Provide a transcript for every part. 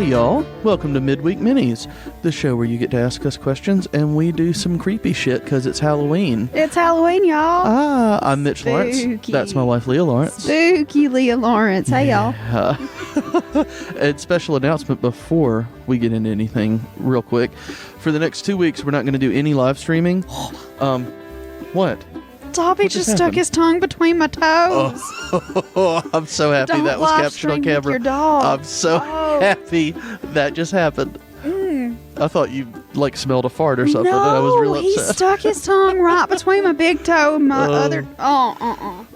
Hey y'all, welcome to Midweek Minis, the show where you get to ask us questions and we do some creepy shit because it's Halloween. It's Halloween, y'all. I'm Mitch Lawrence. That's my wife, Leah Lawrence. Spooky Leah Lawrence. Hey, y'all. And special announcement before we get into anything real quick. For the next 2 weeks, we're not going to do any live streaming. What? Dobby just stuck his tongue between my toes. Oh, I'm so happy Don't that was live captured on stream with camera. your dog. I'm so happy that just happened. I thought you smelled a fart or something. No, And I was real upset. he stuck his tongue right between my big toe and my other.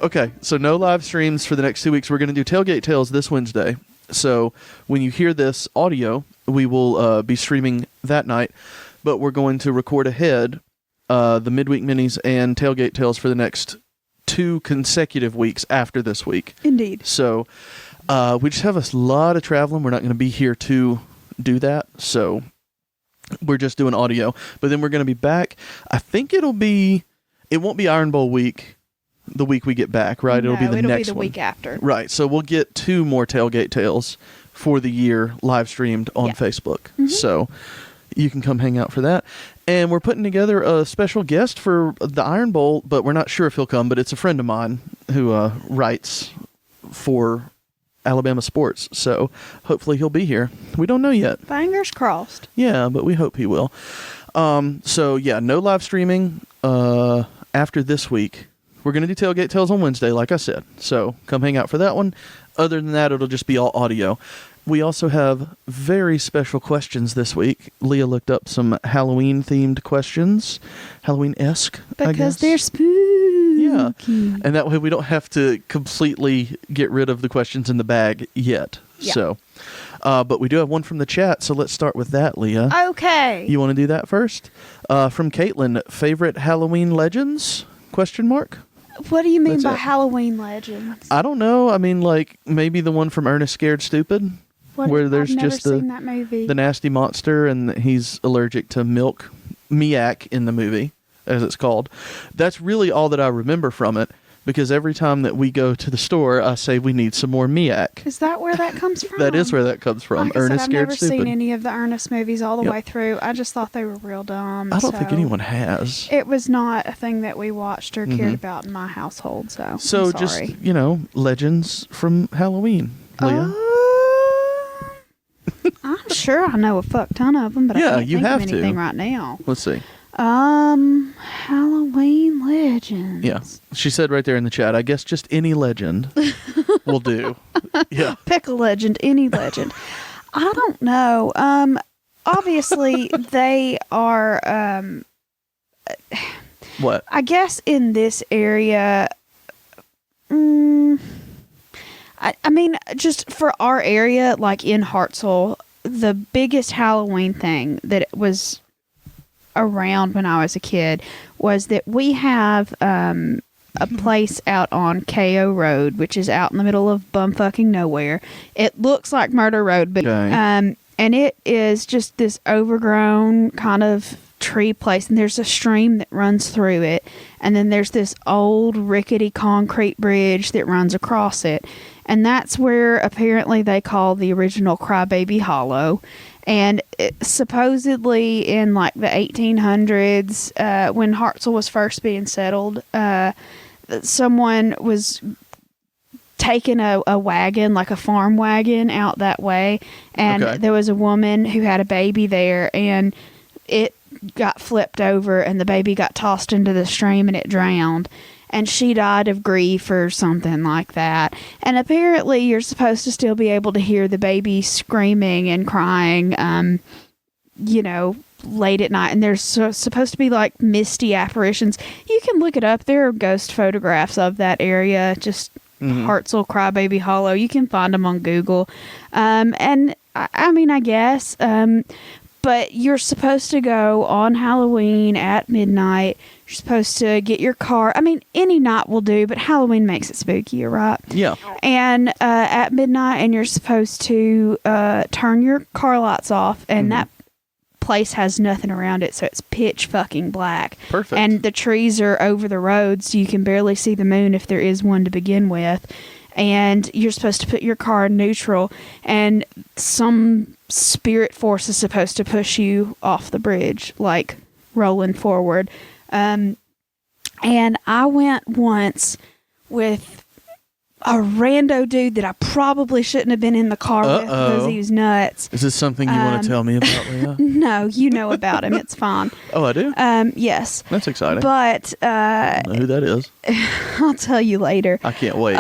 Okay, so no live streams for the next 2 weeks. We're going to do Tailgate Tales this Wednesday. So when you hear this audio, we will be streaming that night. But we're going to record ahead the Midweek Minis and Tailgate Tales for the next 2 consecutive weeks after this week. Indeed. So we just have a lot of traveling. We're not going to be here to do that. So we're just doing audio. But then we're going to be back. I think it won't be Iron Bowl week the week we get back, right? No, it'll be the next one. week after. Right. So we'll get 2 more Tailgate Tales for the year live streamed on Facebook. Mm-hmm. So you can come hang out for that. And we're putting together a special guest for the Iron Bowl, but we're not sure if he'll come, but it's a friend of mine who writes for Alabama sports. So hopefully he'll be here. We don't know yet. Fingers crossed. Yeah, but we hope he will. So yeah, no live streaming after this week. We're going to do Tailgate Tales on Wednesday, like I said. So come hang out for that one. Other than that, it'll just be all audio. We also have very special questions this week. Leah looked up some Halloween-themed questions. Halloween-esque, I guess. Because they're spooky. Yeah. And that way we don't have to completely get rid of the questions in the bag yet. Yeah. So, but we do have one from the chat, so let's start with that, Leah. Okay. You want to do that first? From Caitlin, favorite Halloween legends? Question mark? What do you mean That's by it. Halloween legends? I don't know. I mean, maybe the one from Ernest Scared Stupid. Where there's I've never just seen that movie. the nasty monster and he's allergic to milk, Miak in the movie, as it's called. That's really all that I remember from it, because every time that we go to the store, I say we need some more Miak. Is that where that comes from? That is where that comes from. Like I Ernest said, Scared I've never Stupid. seen any of the Ernest movies all the Yep. way through. I just thought they were real dumb. I don't think anyone has. It was not a thing that we watched or cared about in my household, so So I'm sorry. just, legends from Halloween, Leah. I'm sure I know a fuck ton of them, but Yeah, I can't you think have of to. anything right now. Let's see. Halloween legends. Yeah. She said right there in the chat, I guess just any legend will do. Yeah. Pick a legend, any legend. I don't know. Obviously, they are, What? I guess in this area, I mean, just for our area, like in Hartselle, the biggest Halloween thing that was around when I was a kid was that we have a place out on KO Road, which is out in the middle of bumfucking nowhere. It looks like Murder Road, but Okay. and it is just this overgrown kind of tree place, and there's a stream that runs through it, and then there's this old rickety concrete bridge that runs across it, and that's where apparently they call the original Crybaby Hollow. And supposedly in the 1800s, when Hartselle was first being settled, someone was taking a wagon, like a farm wagon, out that way, and there was a woman who had a baby there, and it got flipped over, and the baby got tossed into the stream, and it drowned. And she died of grief or something like that. And apparently you're supposed to still be able to hear the baby screaming and crying, late at night. And there's supposed to be misty apparitions. You can look it up. There are ghost photographs of that area. Just Hartselle Crybaby Hollow. You can find them on Google. And I mean, I guess, but you're supposed to go on Halloween at midnight. You're supposed to get your car. I mean, any night will do, but Halloween makes it spookier, right? Yeah. And at midnight, and you're supposed to turn your car lights off, and that place has nothing around it, so it's pitch fucking black. Perfect. And the trees are over the road, so you can barely see the moon if there is one to begin with. and you're supposed to put your car in neutral, and some spirit force is supposed to push you off the bridge, like rolling forward. And I went once with a rando dude that I probably shouldn't have been in the car with because he was nuts. Is this something you want to tell me about, Leah? No, you know about him. It's fine. Oh, I do? Yes. That's exciting. But I don't know who that is. I'll tell you later. I can't wait.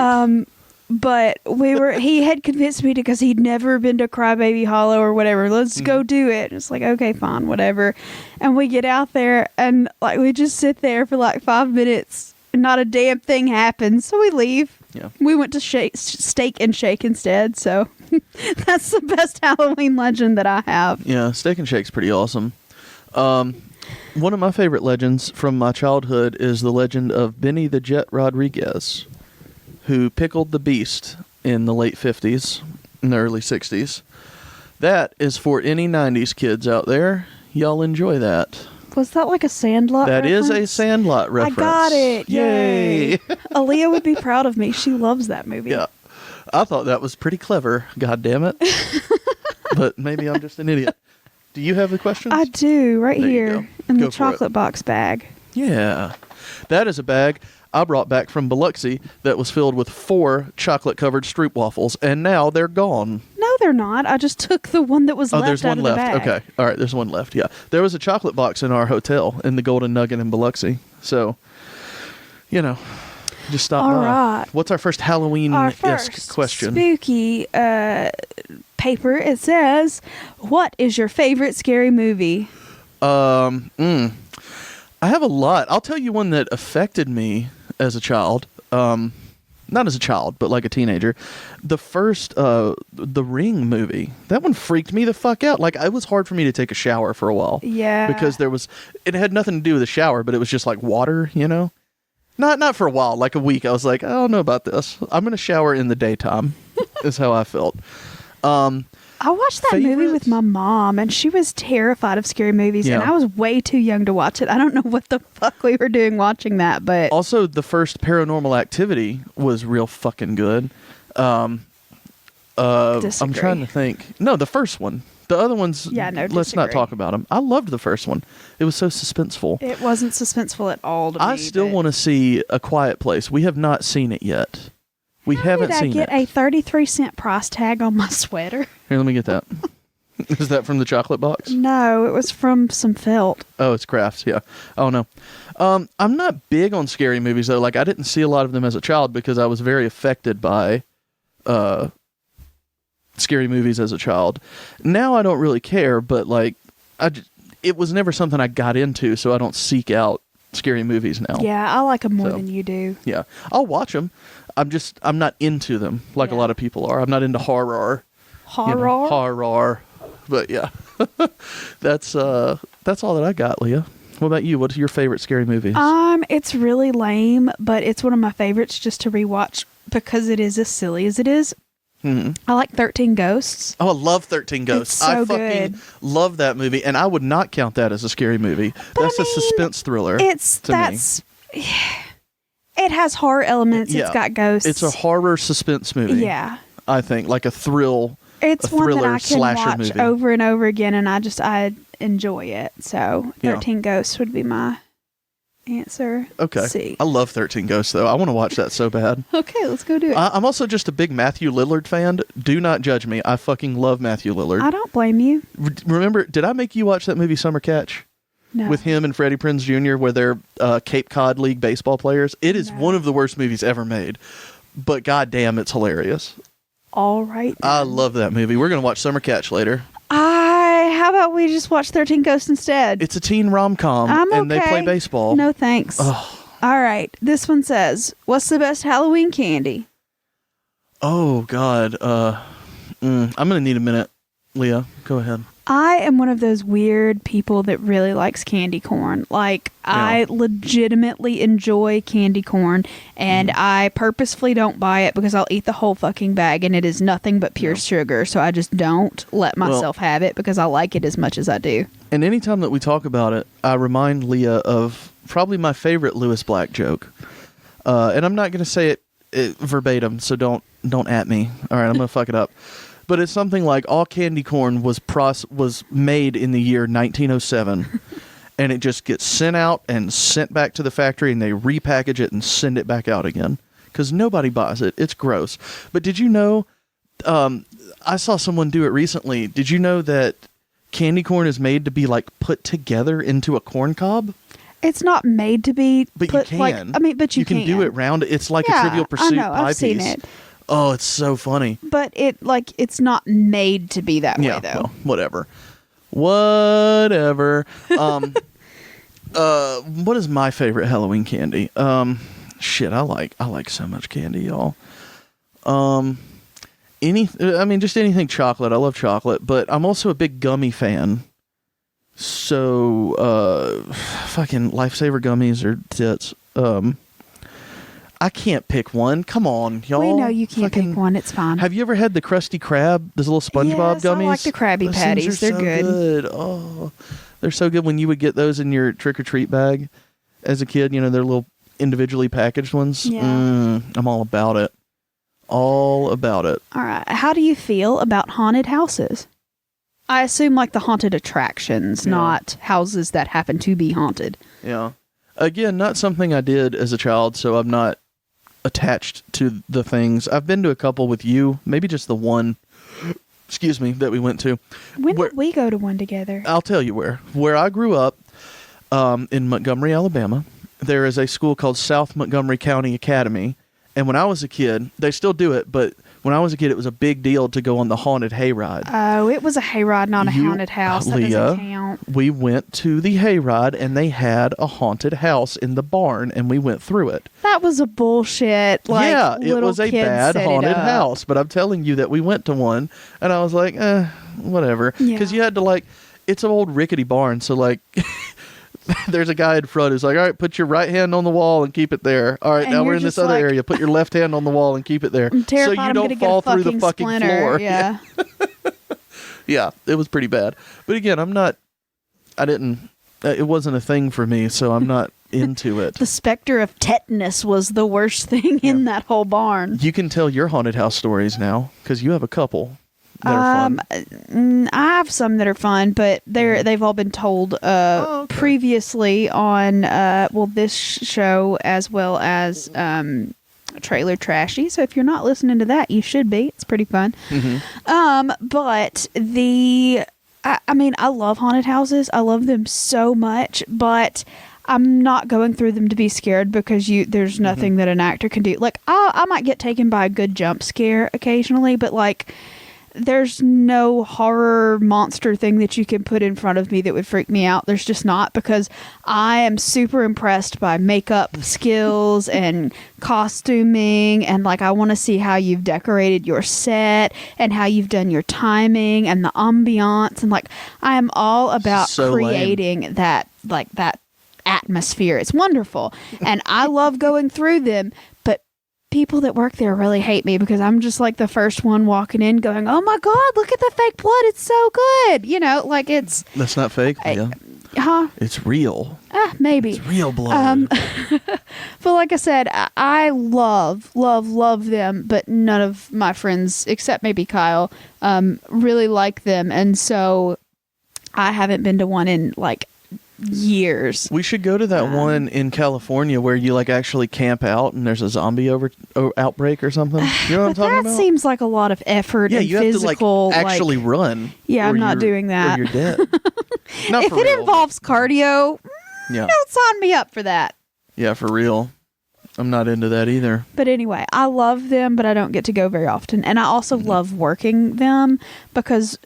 But he had convinced me because he'd never been to Crybaby Hollow or whatever. Let's go do it. And it's like, okay, fine, whatever. And we get out there and like we just sit there for like 5 minutes and not a damn thing happens. So we leave. Yeah. We went to Steak and Shake instead. So that's the best Halloween legend that I have. Yeah, Steak and Shake's pretty awesome. One of my favorite legends from my childhood is the legend of Benny the Jet Rodriguez, who pickled the beast in the late 50s and the early 60s. That is for any 90s kids out there. Y'all enjoy that. Was that like a Sandlot reference? Is a Sandlot reference. I got it. Yay. Aaliyah would be proud of me. She loves that movie. Yeah. I thought that was pretty clever. God damn it. But maybe I'm just an idiot. Do you have the questions? I do, right there here in the chocolate box bag. Yeah. That is a bag I brought back from Biloxi that was filled with 4 chocolate-covered Stroop waffles, and now they're gone. No, they're not. I just took the one that was left there's out one of left. the bag. Okay. All right, there's one left. Yeah. There was a chocolate box in our hotel in the Golden Nugget in Biloxi. So, just stop by. All right. What's our first Halloween-esque question? Spooky paper. It says, what is your favorite scary movie? I have a lot. I'll tell you one that affected me as a child. Not as a child, but like a teenager. The first, The Ring movie. That one freaked me the fuck out. Like, it was hard for me to take a shower for a while. Yeah. Because it had nothing to do with a shower, but it was just like water, Not for a while, like a week. I was like, I don't know about this. I'm going to shower in the daytime, is how I felt. I watched that movie with my mom, and she was terrified of scary movies, and I was way too young to watch it. I don't know what the fuck we were doing watching that, but... Also, the first Paranormal Activity was real fucking good. I'm trying to think. No, the first one. The other ones, let's not talk about them. I loved the first one. It was so suspenseful. It wasn't suspenseful at all to me. I still want to see A Quiet Place. We have not seen it yet. We haven't seen it. Did I get a 33-cent price tag on my sweater? Here, let me get that. Is that from the chocolate box? No, it was from some felt. Oh, it's crafts, yeah. Oh, no. I'm not big on scary movies, though. Like, I didn't see a lot of them as a child because I was very affected by scary movies as a child. Now I don't really care, but, like, it was never something I got into, so I don't seek out scary movies now. Yeah, I like them more than you do. Yeah. I'll watch them. I'm not into them like a lot of people are. I'm not into horror. Horror. But yeah. That's all that I got, Leah. What about you? What's your favorite scary movies? It's really lame, but it's one of my favorites just to rewatch because it is as silly as it is. Mm-hmm. I like 13 Ghosts. Oh, I love 13 Ghosts. It's so I fucking love that movie, and I would not count that as a scary movie. That's a suspense thriller. Me. It has horror elements. Yeah. It's got ghosts. It's a horror suspense movie. Yeah. I think like a thrill. It's a one that I can watch movie. over and over again, and I enjoy it. So 13 Ghosts would be my answer. Okay. C. I love 13 Ghosts, though. I want to watch that so bad. Okay, let's go do it. I'm also just a big Matthew Lillard fan. Do not judge me. I fucking love Matthew Lillard. I don't blame you. Remember, did I make you watch that movie Summer Catch? No. With him and Freddie Prinze Jr., where they're Cape Cod League baseball players. It is one of the worst movies ever made. But goddamn, it's hilarious. All right. I love that movie. We're going to watch Summer Catch later. How about we just watch 13 Ghosts instead? It's a teen rom-com, and they play baseball. No thanks. Oh. All right. This one says, what's the best Halloween candy? Oh, God. I'm going to need a minute. Leah, go ahead. I am one of those weird people that really likes candy corn. Like, I legitimately enjoy candy corn, and I purposefully don't buy it because I'll eat the whole fucking bag, and it is nothing but pure sugar. So I just don't let myself have it because I like it as much as I do. And anytime that we talk about it, I remind Leah of probably my favorite Lewis Black joke. And I'm not going to say it verbatim, so don't at me. All right, I'm gonna fuck it up. But it's something like all candy corn was made in the year 1907, and it just gets sent out and sent back to the factory, and they repackage it and send it back out again because nobody buys it. It's gross. But did you know? I saw someone do it recently. Did you know that candy corn is made to be like put together into a corn cob? It's not made to be, but put, you can. Like, I mean, but you can do it round. It's like a Trivial Pursuit I know, pie I've seen piece. it. Oh, it's so funny. But it's not made to be that way, though. Well, whatever. What is my favorite Halloween candy? Shit, I like so much candy, y'all. Just anything chocolate. I love chocolate, but I'm also a big gummy fan. So, fucking Lifesaver gummies are tits. I can't pick one. Come on, y'all. We know you can't pick one. It's fine. Have you ever had the Krusty Krab? Those little SpongeBob gummies? I like the Krabby Patties. They're so good. Oh, they're so good. When you would get those in your trick-or-treat bag as a kid, they're little individually packaged ones. Yeah. I'm all about it. All about it. All right. How do you feel about haunted houses? I assume like the haunted attractions, not houses that happen to be haunted. Yeah. Again, not something I did as a child, so I'm not attached to the things. I've been to a couple with you, maybe just the one, that we went to. When did we go to one together? I'll tell you where. Where I grew up, in Montgomery, Alabama, there is a school called South Montgomery County Academy. And when I was a kid, they still do it, but when I was a kid, it was a big deal to go on the haunted hayride. Oh, it was a hayride, not a haunted house. That doesn't count. We went to the hayride, and they had a haunted house in the barn, and we went through it. That was a bullshit. It was a bad haunted house, but I'm telling you that we went to one, and I was like, whatever. Because you had to, it's an old rickety barn, so, there's a guy in front who's like, all right, put your right hand on the wall and keep it there. All right, now we're in this other area. Put your left hand on the wall and keep it there. I'm terrified so you don't fall through the fucking floor. Yeah. Yeah, it was pretty bad. But again, it wasn't a thing for me, so I'm not into it. The specter of tetanus was the worst thing in that whole barn. You can tell your haunted house stories now, because you have a couple. I have some that are fun, but they've all been told previously on this show as well as Trailer Trashy. So if you're not listening to that, you should be. It's pretty fun. Mm-hmm. But I love haunted houses. I love them so much, but I'm not going through them to be scared because there's nothing that an actor can do. I might get taken by a good jump scare occasionally, but there's no horror monster thing that you can put in front of me that would freak me out. There's just not, because I am super impressed by makeup skills and costuming, and I want to see how you've decorated your set and how you've done your timing and the ambiance, and I am all about creating that atmosphere. It's wonderful, and I love going through them. People that work there really hate me because I'm just the first one walking in going, oh my God, look at the fake blood. It's so good. It's... That's not fake, Leah. Huh? It's real. Maybe. It's real blood. But like I said, I love them, but none of my friends, except maybe Kyle, really like them. And so I haven't been to one in years. We should go to that one in California where you actually camp out and there's a zombie outbreak or something. You know what I'm talking about? That seems like a lot of effort and you physical. Have to actually run. Yeah, I'm not doing that. Or you're dead. Not if for it real. involves cardio, don't sign me up for that. Yeah, for real. I'm not into that either. But anyway, I love them, but I don't get to go very often. And I also love working them because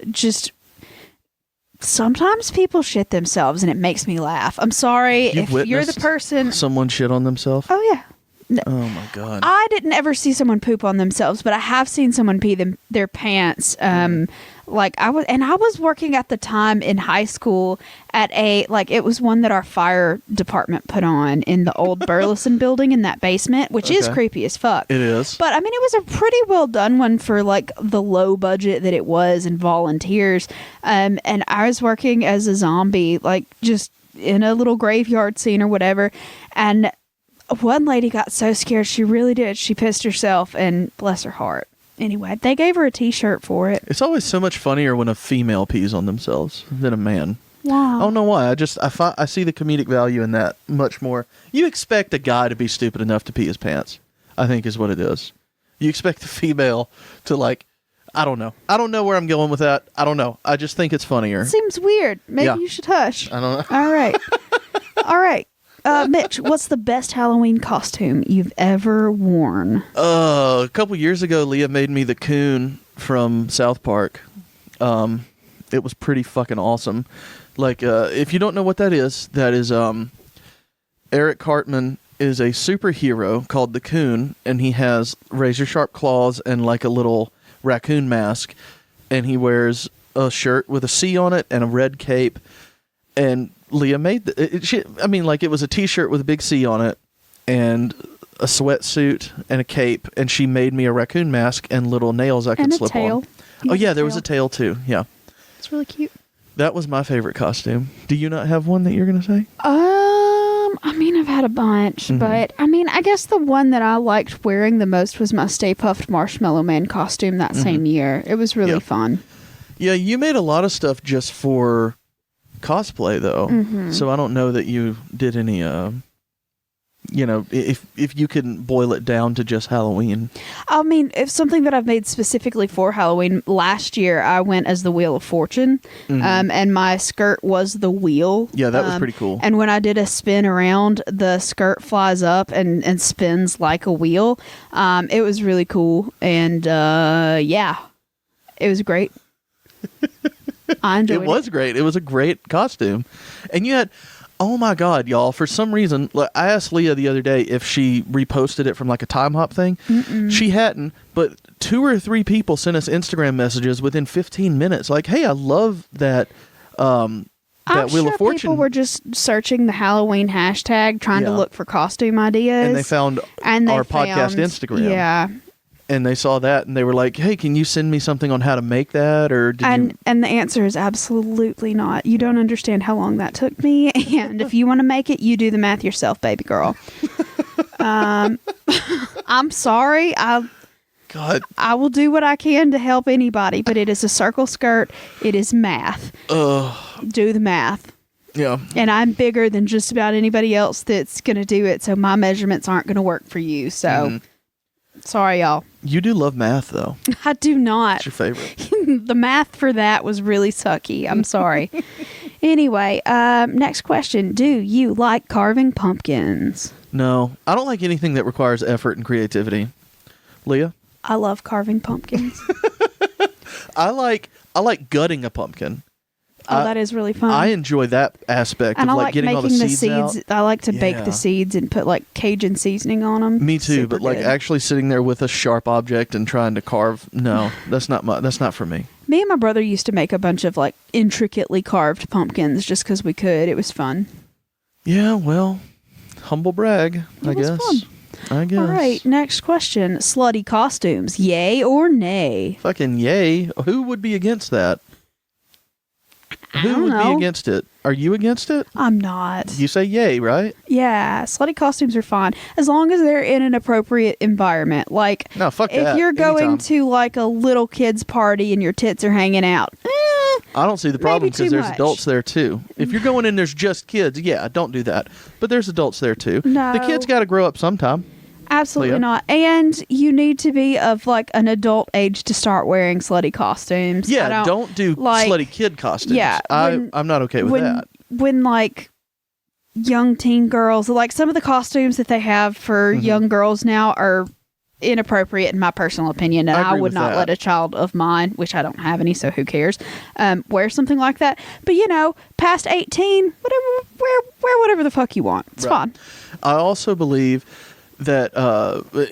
sometimes people shit themselves and it makes me laugh. I'm sorry if you're the person. Someone shit on themselves? Oh, yeah. No. Oh, my God. I didn't ever see someone poop on themselves, but I have seen someone pee their pants. I was working at the time in high school at it was one that our fire department put on in the old Burleson building in that basement, which is creepy as fuck. It is. But it was a pretty well done one for the low budget that it was and volunteers. And I was working as a zombie, just in a little graveyard scene or whatever. And one lady got so scared, she really did. She pissed herself, and bless her heart. Anyway, they gave her a T-shirt for it. It's always so much funnier when a female pees on themselves than a man. Wow. I don't know why. I see the comedic value in that much more. You expect a guy to be stupid enough to pee his pants, I think is what it is. You expect the female to, like, I don't know. I don't know where I'm going with that. I don't know. I just think it's funnier. Seems weird. Maybe Yeah. you should hush. I don't know. All right. All right. Mitch, what's the best Halloween costume you've ever worn? A couple years ago, Leah made me the coon from South Park. It was pretty fucking awesome. Like, if you don't know what that is Eric Cartman is a superhero called the Coon, and he has razor sharp claws and like a little raccoon mask, and he wears a shirt with a C on it and a red cape. And Leah made it was a T-shirt with a big C on it and a sweatsuit and a cape, and she made me a raccoon mask and little nails I could And a slip tail. on. You Oh had yeah, a there was tail. a tail too. Yeah, It's really cute. that was my favorite costume. Do you not have one that you're gonna say? I mean, I've had a bunch, but I mean, I guess the one that I liked wearing the most was my Stay Puft Marshmallow Man costume that same year. It was really Yeah. fun. Yeah, you made a lot of stuff just for cosplay though, so I don't know that you did any. If you can boil it down to just Halloween. I mean, if something that I've made specifically for Halloween, last year I went as the Wheel of Fortune, and my skirt was the wheel. Yeah, that was pretty cool. And when I did a spin around, the skirt flies up and spins like a wheel. It was really cool, and yeah, it was great. I enjoyed it. It was great. It was a great costume, and you had. Oh my God, y'all! For some reason, like, I asked Leah the other day if she reposted it from like a time hop thing. She hadn't, but 2 or 3 people sent us Instagram messages within 15 minutes. Like, hey, I love that. I'm Wheel sure of Fortune. people were just searching the Halloween hashtag, trying to Yeah. look for costume ideas, And they found And they our podcast found- Instagram. Yeah, And they saw that, and they were like, hey, can you send me something on how to make that? Or did you... and the answer is absolutely not. You don't understand how long that took me, and if you want to make it, you do the math yourself, baby girl. I'm sorry. God. I will do what I can to help anybody, but it is a circle skirt. It is math. Do the math. Yeah. And I'm bigger than just about anybody else that's going to do it, so my measurements aren't going to work for you. So, sorry, y'all. You do love math, though. I do not. It's your favorite. The math for that was really sucky. I'm sorry. Anyway, next question. Do you like carving pumpkins? No, I don't like anything that requires effort and creativity. Leah? I love carving pumpkins. I like gutting a pumpkin. Oh, that is really fun. I enjoy that aspect and of I like like getting all the making seeds, out. I like to bake Yeah. the seeds and put like Cajun seasoning on them. Me too, Super but like good. actually sitting there with a sharp object and trying to carve, no, that's not for me. Me and my brother used to make a bunch of like intricately carved pumpkins just because we could. It was fun. Yeah, well, humble brag, I was guess. fun. I guess. All right, next question. Slutty costumes, yay or nay? Fucking yay. Who would be against that? Who don't would know. be against it? Are you against it? I'm not. You say yay, right? Yeah, slutty costumes are fine as long as they're in an appropriate environment. Like, No, fuck if that. you're going Anytime. to like a little kid's party and your tits are hanging out, I don't see the problem maybe because too there's much. adults there too. If you're going in, there's just kids. Yeah, don't do that. But there's adults there too. No. The kids got to grow up sometime. absolutely Leah? not. And you need to be of like an adult age to start wearing slutty costumes. I Yeah, don't do like- slutty kid costumes. Yeah, when- I'm not okay with when that. when like young teen girls, like some of the costumes that they have for Mm-hmm. young girls now are inappropriate in my personal opinion, and I I, agree would with not that. let a child of mine, which I don't have any, so who cares, wear something like that. But you know, past 18, whatever, wear whatever the fuck you want. It's Right. fun. I also believe that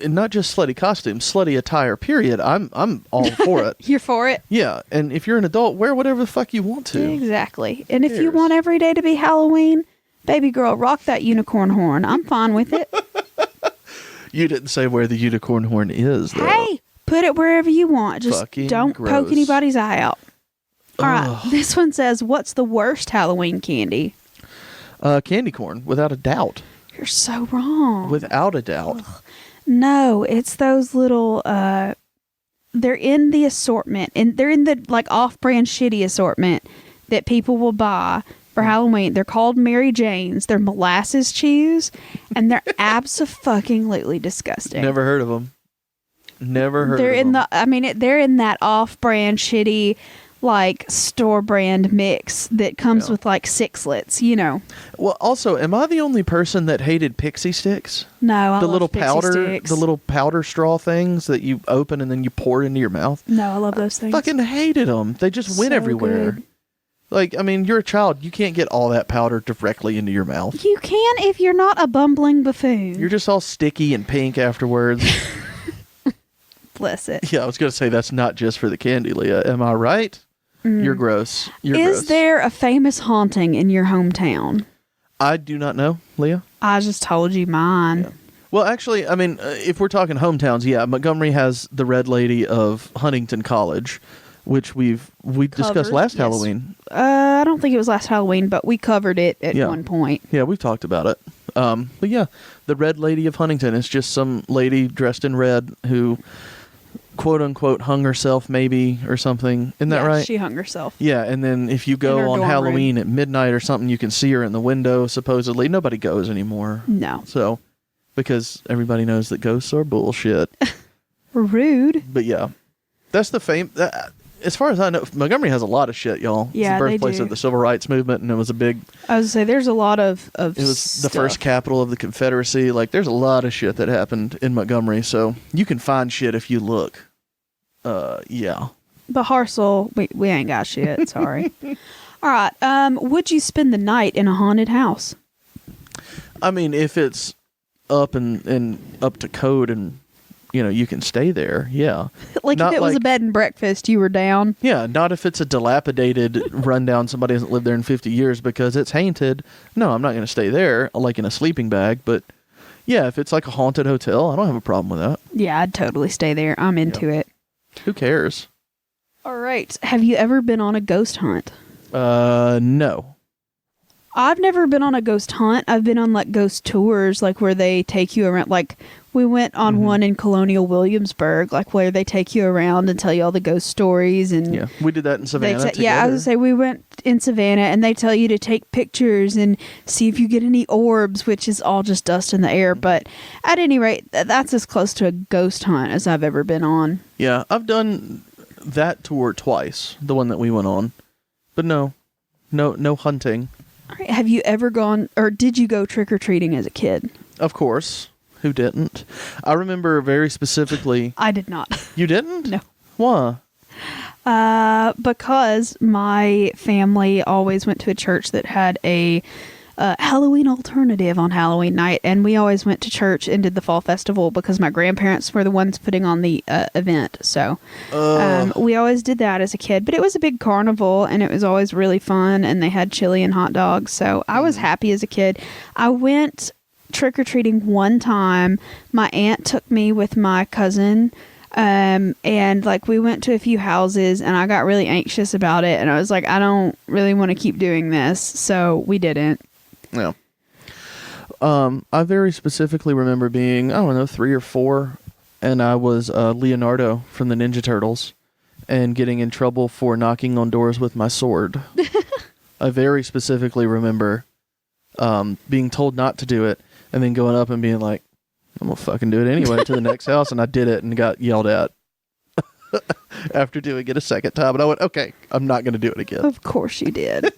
not just slutty costumes, slutty attire. Period. I'm all for it. You're for it. Yeah, and if you're an adult, wear whatever the fuck you want to. Exactly. And if you cares? want every day to be Halloween, baby girl, rock that unicorn horn. I'm fine with it. You didn't say where the unicorn horn is, though. Hey, put it wherever you want. Just Fucking don't poke gross. anybody's eye out. All right. Ugh. This one says, what's the worst Halloween candy? Candy corn, without a doubt. You're so wrong. Without a doubt. No, it's those little, they're in the assortment, and they're in the, like, off-brand shitty assortment that people will buy for Halloween. They're called Mary Jane's. They're molasses chews, and they're abso-fucking-lutely disgusting. Never heard of them. Never heard They're of in them. They're in that off-brand shitty, like, store brand mix that comes with, like, sixlets, you know. Well, also, am I the only person that hated pixie sticks? No, I the love little Pixie powder, sticks. the little powder straw things that you open and then you pour it into your mouth. No, I love those things. Fucking hated them. They just went So everywhere. good. Like, I mean, you're a child. You can't get all that powder directly into your mouth. You can if you're not a bumbling buffoon. You're just all sticky and pink afterwards. Bless it. Yeah, I was going to say that's not just for the candy, Leah. Am I right? You're gross. You're gross. Is there a famous haunting in your hometown? I do not know, Leah. I just told you mine. Yeah. Well, actually, I mean, if we're talking hometowns, yeah, Montgomery has the Red Lady of Huntington College, which we discussed Covered, last yes. Halloween. I don't think it was last Halloween, but we covered it at one point. Yeah, we've talked about it. But yeah, the Red Lady of Huntington is just some lady dressed in red who, quote unquote, hung herself maybe or something. Isn't that right? She hung herself. Yeah, and then if you In go her on dorm Halloween room. at midnight or something, you can see her in the window, supposedly. Nobody goes anymore. No. So, because everybody knows that ghosts are bullshit. Rude. But yeah, that's the fame. As far as I know, Montgomery has a lot of shit, y'all. Yeah, it's the they birthplace do. of the Civil Rights Movement, and it was a big... I was going to say, there's a lot of It was stuff. the first capital of the Confederacy. Like, there's a lot of shit that happened in Montgomery, so you can find shit if you look. Yeah. But Harsel, we ain't got shit. Sorry. All right. Would you spend the night in a haunted house? I mean, if it's up and up to code and, you know, you can stay there, yeah. Like Not if it was a like- bed and breakfast, you were down. Yeah, not if it's a dilapidated rundown, somebody hasn't lived there in 50 years because it's haunted. No, I'm not going to stay there, like in a sleeping bag, but yeah, if it's like a haunted hotel, I don't have a problem with that. Yeah, I'd totally stay there. I'm into it. Who cares? All right. Have you ever been on a ghost hunt? No. I've never been on a ghost hunt. I've been on like ghost tours, like where they take you around. Like we went on one in Colonial Williamsburg, like where they take you around and tell you all the ghost stories. And Yeah, we did that in Savannah together. yeah, I was gonna say we went in Savannah, and they tell you to take pictures and see if you get any orbs, which is all just dust in the air. But at any rate, that's as close to a ghost hunt as I've ever been on. Yeah, I've done that tour twice, the one that we went on. But no hunting. All right, have you ever gone, or did you go trick-or-treating as a kid? Of course. Who didn't? I remember very specifically. I did not. You didn't? No. Why? Because my family always went to a church that had a Halloween alternative on Halloween night, and we always went to church and did the fall festival because my grandparents were the ones putting on the event. So we always did that as a kid, but it was a big carnival and it was always really fun, and they had chili and hot dogs. So I was happy as a kid. I went trick-or-treating one time. My aunt took me with my cousin, and like we went to a few houses, and I got really anxious about it, and I was like, I don't really want to keep doing this, so we didn't. Yeah. I very specifically remember being, I don't know, 3 or 4, and I was Leonardo from the Ninja Turtles and getting in trouble for knocking on doors with my sword. I very specifically remember being told not to do it and then going up and being like, I'm going to fucking do it anyway to the next house, and I did it and got yelled at after doing it a second time. And I went, okay, I'm not going to do it again. Of course you did.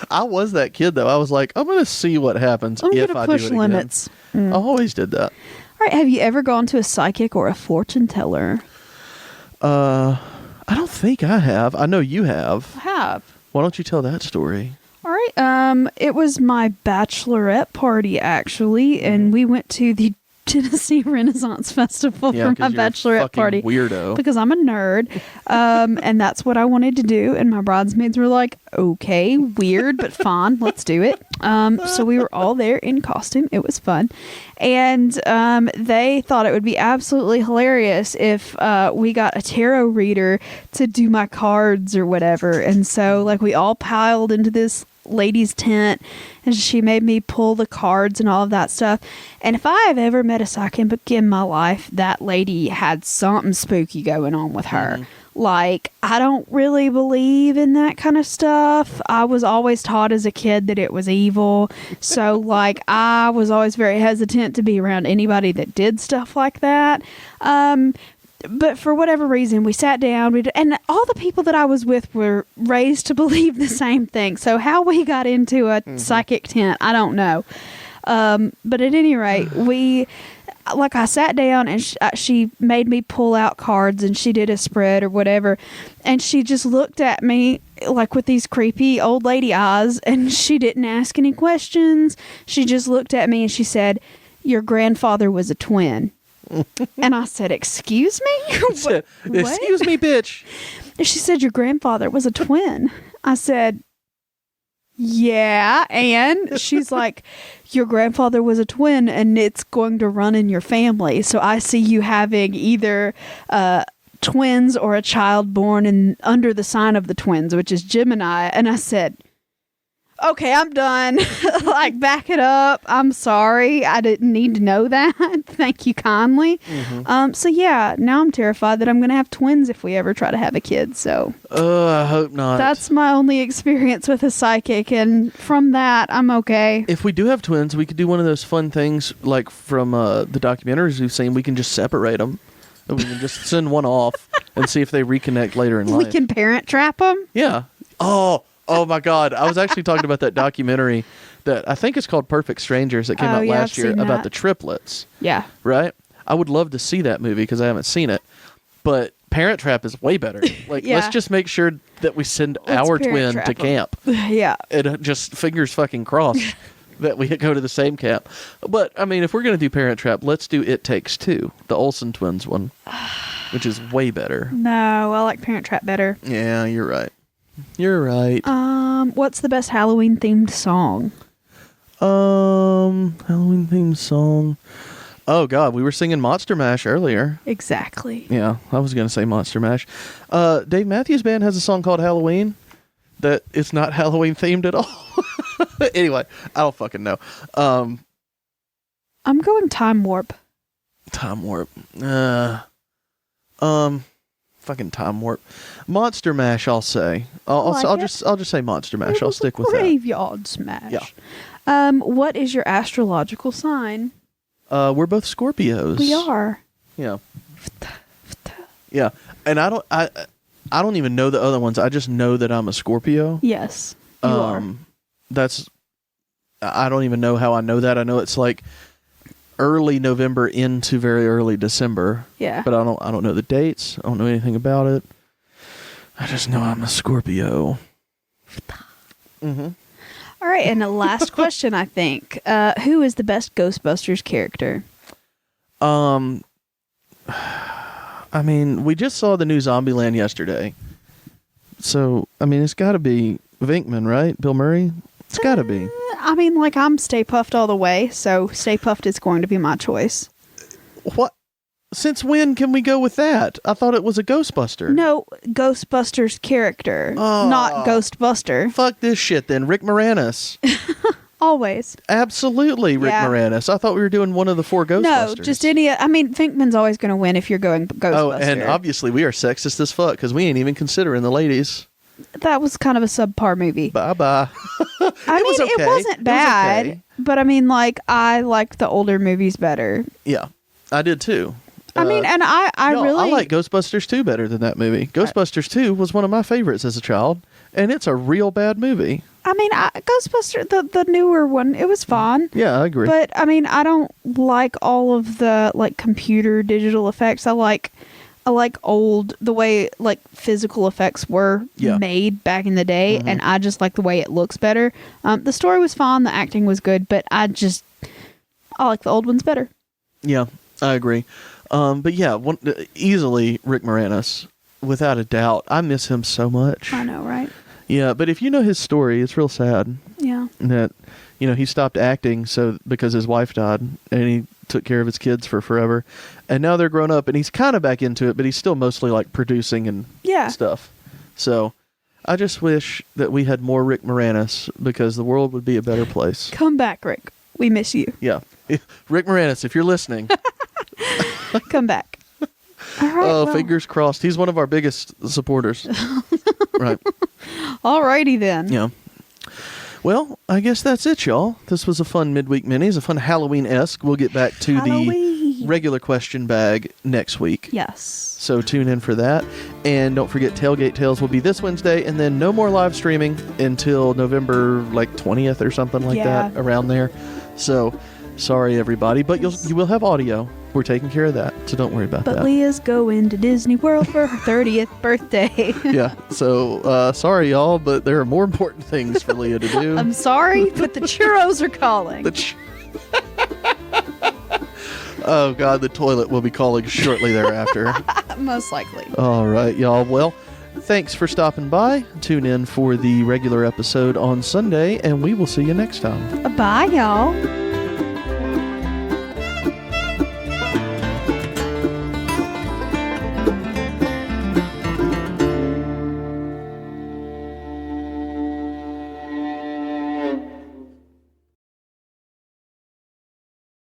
I was that kid, though. I was like, I'm going to see what happens I'm if gonna I push do it limits. again. I always did that. All right, have you ever gone to a psychic or a fortune teller? I don't think I have. I know you have. I have. Why don't you tell that story? All right. It was my bachelorette party, actually, and we went to the Tennessee Renaissance Festival Yeah, for my 'cause you're a bachelorette fucking party. weirdo. Because I'm a nerd. And that's what I wanted to do. And my bridesmaids were like, okay, weird, but fine, let's do it. So we were all there in costume. It was fun. And they thought it would be absolutely hilarious if we got a tarot reader to do my cards or whatever. And so like we all piled into this lady's tent, and she made me pull the cards and all of that stuff. And if I have ever met a psychic in my life, that lady had something spooky going on with her. Like, I don't really believe in that kind of stuff. I was always taught as a kid that it was evil. So, like, I was always very hesitant to be around anybody that did stuff like that. But for whatever reason, we sat down, and all the people that I was with were raised to believe the same thing. So how we got into a psychic tent, I don't know. But at any rate, I sat down and she made me pull out cards, and she did a spread or whatever. And she just looked at me like with these creepy old lady eyes, and she didn't ask any questions. She just looked at me and she said, "Your grandfather was a twin." And I said, "Excuse me?" What? Excuse me, bitch. And she said, "Your grandfather was a twin." I said, "Yeah." And she's like, "Your grandfather was a twin, and it's going to run in your family. So I see you having either twins or a child born under the sign of the twins, which is Gemini." And I said, "Okay, I'm done." Like, back it up. I'm sorry. I didn't need to know that. Thank you kindly. So yeah, now I'm terrified that I'm going to have twins if we ever try to have a kid. So I hope not. that's my only experience with a psychic. And from that, I'm okay. If we do have twins, we could do one of those fun things like from the documentaries we've seen. We can just separate them. And we can just send one off and see if they reconnect later in life. We can parent trap them? Yeah. Oh my God. I was actually talking about that documentary that I think it's called Perfect Strangers that came out last year about the triplets. Yeah. Right? I would love to see that movie because I haven't seen it. But Parent Trap is way better. Like, Yeah. let's just make sure that we send our twin to camp. Yeah. And just fingers fucking crossed that we go to the same camp. But, I mean, if we're going to do Parent Trap, let's do It Takes Two, the Olsen twins one, which is way better. No, I like Parent Trap better. Yeah, you're right. You're right. What's the best Halloween themed song? Halloween themed song. Oh God, we were singing Monster Mash earlier. Exactly. Yeah, I was gonna say Monster Mash. Dave Matthews Band has a song called Halloween that it's not Halloween themed at all. Anyway, I don't fucking know. I'm going Time Warp. Time Warp. Fucking Time Warp. Monster Mash, I'll say. I'll just say Monster Mash. I'll stick with that. Graveyard Smash. Yeah. What is your astrological sign? We're both Scorpios. We are. Yeah. Yeah. And I don't even know the other ones. I just know that I'm a Scorpio. Yes. You are. I don't even know how I know that. I know it's like early November into very early December. Yeah. But I don't know the dates. I don't know anything about it. I just know I'm a Scorpio. All right, and the last question, I think. Who is the best Ghostbusters character? I mean, we just saw the new Zombieland yesterday. So, I mean, it's got to be Venkman, right? Bill Murray? It's got to be. I mean, like, I'm Stay Puffed all the way, so Stay Puffed is going to be my choice. What? Since when can we go with that? I thought it was a Ghostbuster. No, Ghostbusters character, not Ghostbuster. Fuck this shit then. Rick Moranis. Always. Absolutely, Rick Moranis. I thought we were doing one of the four Ghostbusters. No, just any. I mean, Venkman's always going to win if you're going Ghostbuster. Oh, and obviously we are sexist as fuck because we ain't even considering the ladies. That was kind of a subpar movie. Bye-bye. It wasn't bad, okay. But I mean, like, I liked the older movies better. Yeah, I did too. I mean, and I really... I like Ghostbusters 2 better than that movie. Ghostbusters 2 was one of my favorites as a child, and it's a real bad movie. I mean, Ghostbusters, the newer one, it was fun. Yeah, I agree. But, I mean, I don't like all of the, like, computer digital effects. I like old, the way, like, physical effects were made back in the day, and I just like the way it looks better. The story was fun, the acting was good, but I like the old ones better. Yeah, I agree. But yeah, easily Rick Moranis, without a doubt. I miss him so much. I know, right? Yeah, but if you know his story, it's real sad. Yeah. That, he stopped acting because his wife died, and he took care of his kids for forever. And now they're grown up, and he's kind of back into it, but he's still mostly like producing and stuff. So, I just wish that we had more Rick Moranis because the world would be a better place. Come back, Rick. We miss you. Yeah. Rick Moranis, if you're listening. Come back. All right. Oh, well. fingers crossed. He's one of our biggest supporters. Right. Alrighty then. Yeah. Well, I guess that's it, y'all. This was a fun Midweek Minis, a fun Halloween-esque. We'll get back to the regular question bag next week. Yes. So tune in for that. And don't forget, Tailgate Tales will be this Wednesday, and then no more live streaming until November 20th or something like that, around there. So sorry, everybody, but you will have audio. We're taking care of that, so don't worry about that. But Leah's going to Disney World for her 30th birthday. Yeah, so sorry, y'all, but there are more important things for Leah to do. I'm sorry, but the churros are calling. Oh, God, the toilet will be calling shortly thereafter. Most likely. All right, y'all. Well, thanks for stopping by. Tune in for the regular episode on Sunday, and we will see you next time. Bye, y'all.